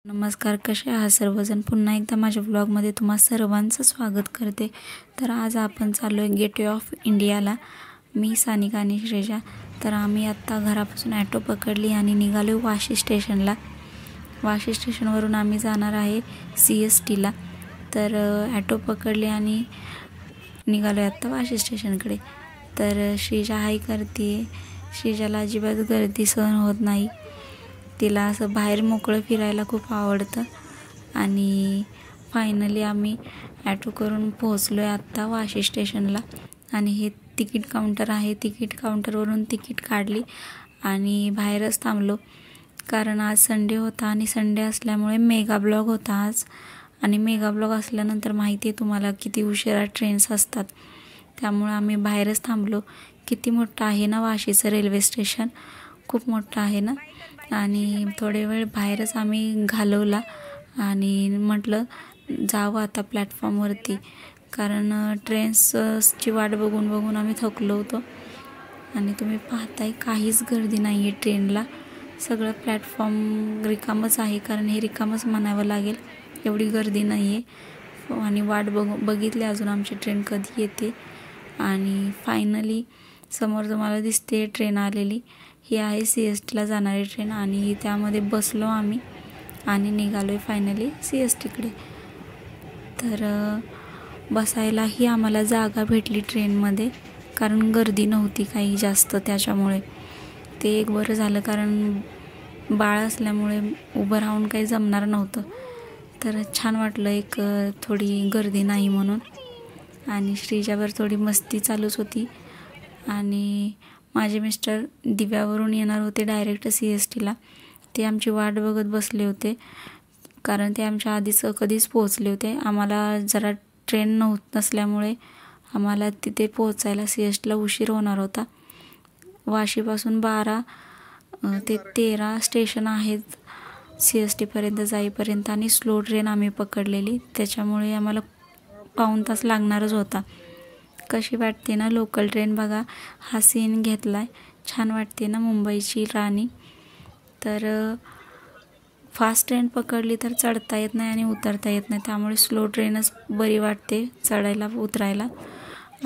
नमस्कार, कसे आहात सर्वजण? पुन्हा एकदा माझ्या व्लॉगमध्ये तुम्हा सर्वांचं स्वागत करते. तर आज आपण चाललो आहे गेटवे ऑफ इंडियाला. मी सानिका आणि श्रेजा. तर आम्ही आत्ता घरापासून ॲटो पकडली आणि निघालो वाशी स्टेशनला. वाशी स्टेशनवरून आम्ही जाणार आहे CSTला. तर ॲटो पकडली आणि निघालो आहे आत्ता वाशी स्टेशनकडे. तर श्रेजा हाय करते. श्रेजाला अजिबात गर्दी सहन होत नाही. तिला असं बाहेर मोकळं फिरायला खूप आवडतं. आणि फायनली आम्ही ॲटो करून पोहोचलो आहे आत्ता वाशी स्टेशनला. आणि हे तिकीट काउंटर आहे. तिकीट काउंटरवरून तिकीट काढली आणि बाहेरच थांबलो, कारण आज संडे होता आणि संडे असल्यामुळे मेगा ब्लॉग होता आज. आणि मेगा ब्लॉग असल्यानंतर माहिती आहे तुम्हाला किती उशिरा ट्रेन्स असतात, त्यामुळे आम्ही बाहेरच थांबलो. किती मोठं आहे ना वाशीचं रेल्वे स्टेशन, खूप मोठं आहे ना. आणि थोडे वेळ बाहेरच आम्ही घालवला आणि म्हटलं जावं आता प्लॅटफॉर्मवरती, कारण ट्रेन्सची वाट बघून बघून आम्ही थकलो होतो. आणि तुम्ही पाहताय काहीच गर्दी नाही आहे ट्रेनला. सगळं प्लॅटफॉर्म रिकामच आहे, कारण हे रिकामच म्हणावं लागेल, एवढी गर्दी नाही आहे. आणि वाट बघितली अजून आमची ट्रेन कधी येते. आणि फायनली समोर तुम्हाला दिसते ट्रेन आलेली. ही आहे CSTला जाणारी ट्रेन आणि त्यामध्ये बसलो आम्ही आणि निघालो आहे फायनली CSTकडे. तर बसायलाही आम्हाला जागा भेटली ट्रेनमध्ये, कारण गर्दी नव्हती काही जास्त, त्याच्यामुळे ते एक बरं झालं, कारण बाळ असल्यामुळे उभं राहून काही जमणार नव्हतं. तर छान वाटलं एक थोडी गर्दी नाही म्हणून. आणि श्रीजावर थोडी मस्ती चालूच होती. आणि माझे मिस्टर दिव्यावरून येणार होते डायरेक्ट CSTला. ते आमची वाट बघत बसले होते, कारण ते आमच्या आधीच कधीच पोहोचले होते. आम्हाला जरा ट्रेन नसल्यामुळे आम्हाला तिथे पोहोचायला CSTला उशीर होणार होता. वाशीपासून 12 ते 13 स्टेशन आहेत CSTपर्यंत जाईपर्यंत, आणि स्लो ट्रेन आम्ही पकडलेली, त्याच्यामुळे आम्हाला पाऊण तास लागणारच होता. कशी वाटते ना लोकल ट्रेन, बघा हा सीन घेतला आहे, छान वाटते ना मुंबईची राणी. तर फास्ट ट्रेन पकडली तर चढता येत नाही आणि उतरता येत नाही, त्यामुळे स्लो ट्रेनच बरी वाटते चढायला उतरायला.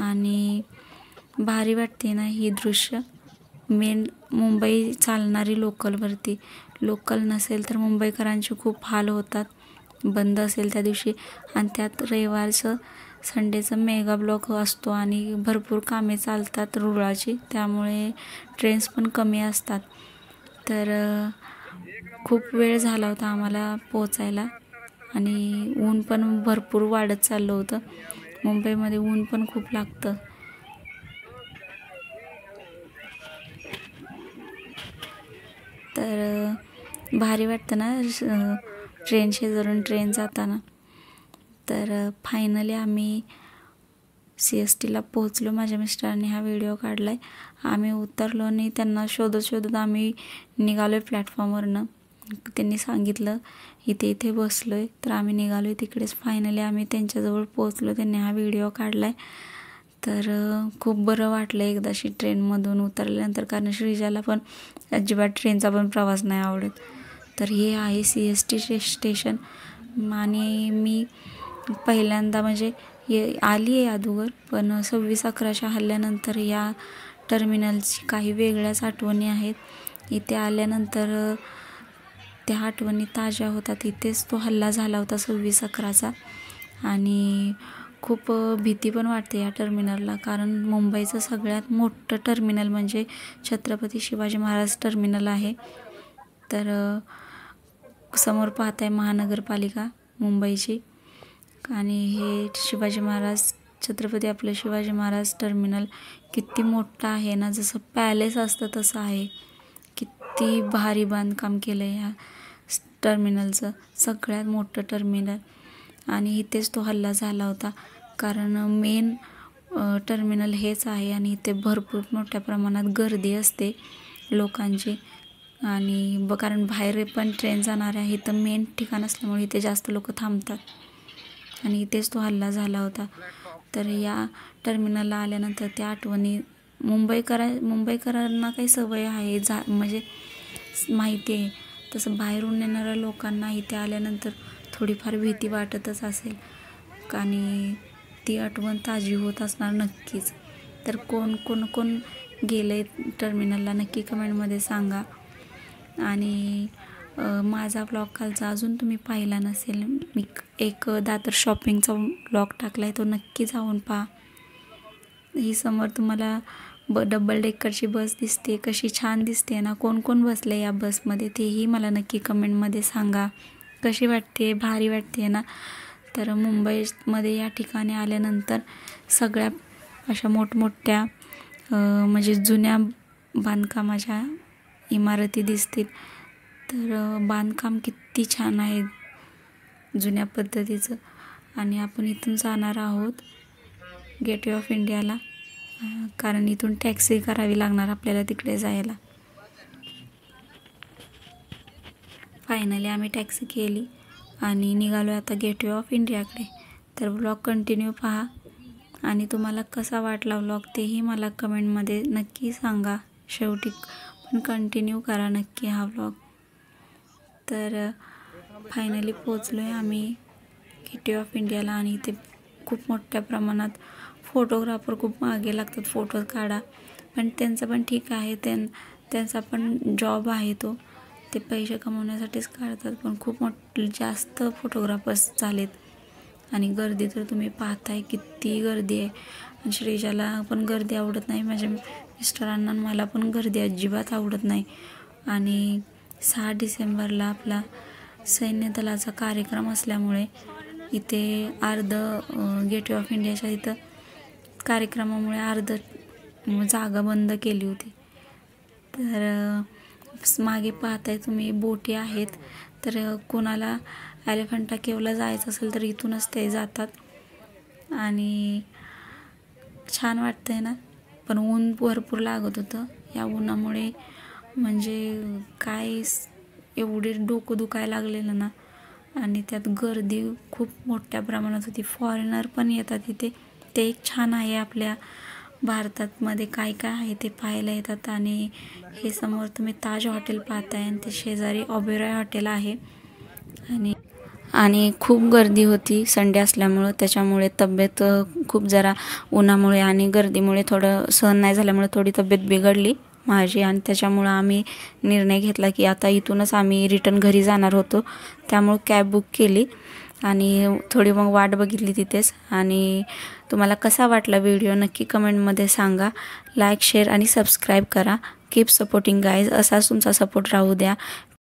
आणि भारी वाटते ना ही दृश्य. मेन मुंबई चालणारी लोकलवरती, लोकल नसेल तर मुंबईकरांचे खूप हाल होतात, बंद असेल त्या दिवशी. आणि त्यात रविवारचं संडेचं मेगा ब्लॉक असतो आणि भरपूर कामे चालतात रुळाची, त्यामुळे ट्रेन्स पण कमी असतात. तर खूप वेळ झाला होता आम्हाला पोचायला. आणि ऊन पण भरपूर वाढत चाललं होतं. मुंबईमध्ये ऊन पण खूप लागतं. तर भारी वाटतं ना ट्रेन शेजारून ट्रेन जाताना. तर फायनली आम्ही CSTला पोहोचलो. माझ्या मिस्टरांनी हा व्हिडिओ काढला आहे. आम्ही उतरलो आणि त्यांना शोधत शोधत आम्ही निघालो आहे प्लॅटफॉर्मवरनं. त्यांनी सांगितलं इथे इथे बसलो आहे, तर आम्ही निघालो आहे तिकडेच. फायनली आम्ही त्यांच्याजवळ पोहोचलो. त्यांनी हा व्हिडिओ काढला आहे. तर खूप बरं वाटलं एकदाशी ट्रेनमधून उतरल्यानंतर, कारण श्रीजाला पण अजिबात ट्रेनचा पण प्रवास नाही आवडत. तर हे आहे CST स्टेशन. आणि मी पहिल्यांदा म्हणजे आली आहे अगोदर, पण 26/11च्या हल्ल्यानंतर या टर्मिनलची काही वेगळ्याच आठवणी आहेत. इथे आल्यानंतर त्या आठवणी ताज्या होतात. इथेच तो हल्ला झाला होता 26/11चा. आणि खूप भीती पण वाटते या टर्मिनलला, कारण मुंबईचं सगळ्यात मोठं टर्मिनल म्हणजे छत्रपती शिवाजी महाराज टर्मिनल आहे. तर समोर पाहताय महानगरपालिका मुंबईची, आणि हे छत्रपती शिवाजी महाराज टर्मिनल किती मोठं आहे ना, जसं पॅलेस असतं तसं आहे. किती भारी बांधकाम केलं आहे ह्या टर्मिनलचं, सगळ्यात मोठं टर्मिनल. आणि इथेच तो हल्ला झाला होता, कारण मेन टर्मिनल हेच आहे. आणि इथे भरपूर मोठ्या प्रमाणात गर्दी असते लोकांची. आणि कारण बाहेर पण ट्रेन जाणार आहे, तर मेन ठिकाण असल्यामुळे इथे जास्त लोक थांबतात. आणि इथेच तो हल्ला झाला होता. तर या टर्मिनलला आल्यानंतर त्या आठवणी मुंबईकरांना काही सवय आहे म्हणजे माहिती आहे तसं बाहेरून येणाऱ्या लोकांना इथे आल्यानंतर थोडीफार भीती वाटतच असेल आणि ती आठवण ताजी होत असणार नक्कीच. तर कोण गेले टर्मिनलला नक्की कमेंटमध्ये सांगा. आणि माझा ब्लॉग कालचा अजून तुम्ही पाहिला नसेल, मी एक दादर शॉपिंगचा ब्लॉग टाकला आहे, तो नक्की जाऊन पहा. ही समोर तुम्हाला डबल डेकरची बस दिसते, कशी छान दिसते ना. कोण बसले या बसमध्ये तेही मला नक्की कमेंटमध्ये सांगा. कशी वाटते, भारी वाटते ना. तर मुंबईमध्ये या ठिकाणी आल्यानंतर सगळ्या अशा मोठमोठ्या म्हणजे जुन्या बांधकामाच्या इमारती दिसतील. तर बांधकाम किती छान आहे जुन्या पद्धतीचं. आणि आपण इथून जाणार आहोत गेटवे ऑफ इंडियाला, कारण इथून टॅक्सी करावी लागणार आपल्याला तिकडे जायला. फायनली आम्ही टॅक्सी केली आणि निघालो आता गेटवे ऑफ इंडियाकडे. तर व्लॉग कंटिन्यू पहा आणि तुम्हाला कसा वाटला व्लॉग तेही मला कमेंटमध्ये नक्की सांगा. शेवटी पण कंटिन्यू करा नक्की हा व्लॉग. तर फायनली पोचलो आहे आम्ही गेटवे ऑफ इंडियाला आणि इथे खूप मोठ्या प्रमाणात फोटोग्राफर खूप मागे लागतात फोटो काढा. पण त्यांचं पण ठीक आहे, त्यांचा पण जॉब आहे तो, ते पैसे कमवण्यासाठीच काढतात. पण खूप जास्त फोटोग्राफर्स झालेत आणि गर्दी तर तुम्ही पाहताय किती गर्दी आहे. आणि श्रेजाला पण गर्दी आवडत नाही, माझ्या मिस्टरांना मला पण गर्दी अजिबात आवडत नाही. आणि 6 डिसेंबरला आपला सैन्य दलाचा कार्यक्रम असल्यामुळे इथे गेटवे ऑफ इंडियाच्या इथं कार्यक्रमामुळे जागा बंद केली होती. तर मागे पाहताय तुम्ही बोटी आहेत. तर कोणाला एलिफंटा केवला जायचं असेल तर इथूनच ते जातात आणि छान वाटतंय ना. पण ऊन भरपूर लागत होतं. या उन्हामुळे म्हणजे काय एवढे डोकं दुखायला लागलेलं ना. आणि त्यात गर्दी खूप मोठ्या प्रमाणात होती. फॉरेनर पण येतात इथे, ते एक छान आहे. आपल्या भारतामध्ये काय आहे ते पाहायला येतात. आणि हे समोर तुम्ही ताज हॉटेल पाहताय आणि ते शेजारी ओबेरॉय हॉटेल आहे. आणि खूप गर्दी होती संडे असल्यामुळं, त्याच्यामुळे तब्येत खूप जरा उन्हामुळे आणि गर्दीमुळे थोडं सहन नाही झाल्यामुळे थोडी तब्येत बिघडली माझी. आणि त्याच्यामुळं आम्ही निर्णय घेतला की आता इथूनच आम्ही रिटर्न घरी जाणार होतो. त्यामुळं कॅब बुक केली आणि थोडी मग वाट बघितली तिथेच. आणि तुम्हाला कसा वाटला व्हिडिओ नक्की कमेंटमध्ये सांगा. लाईक, शेअर आणि सबस्क्राईब करा. Keep supporting guys. असाच तुमचा सपोर्ट राहू द्या.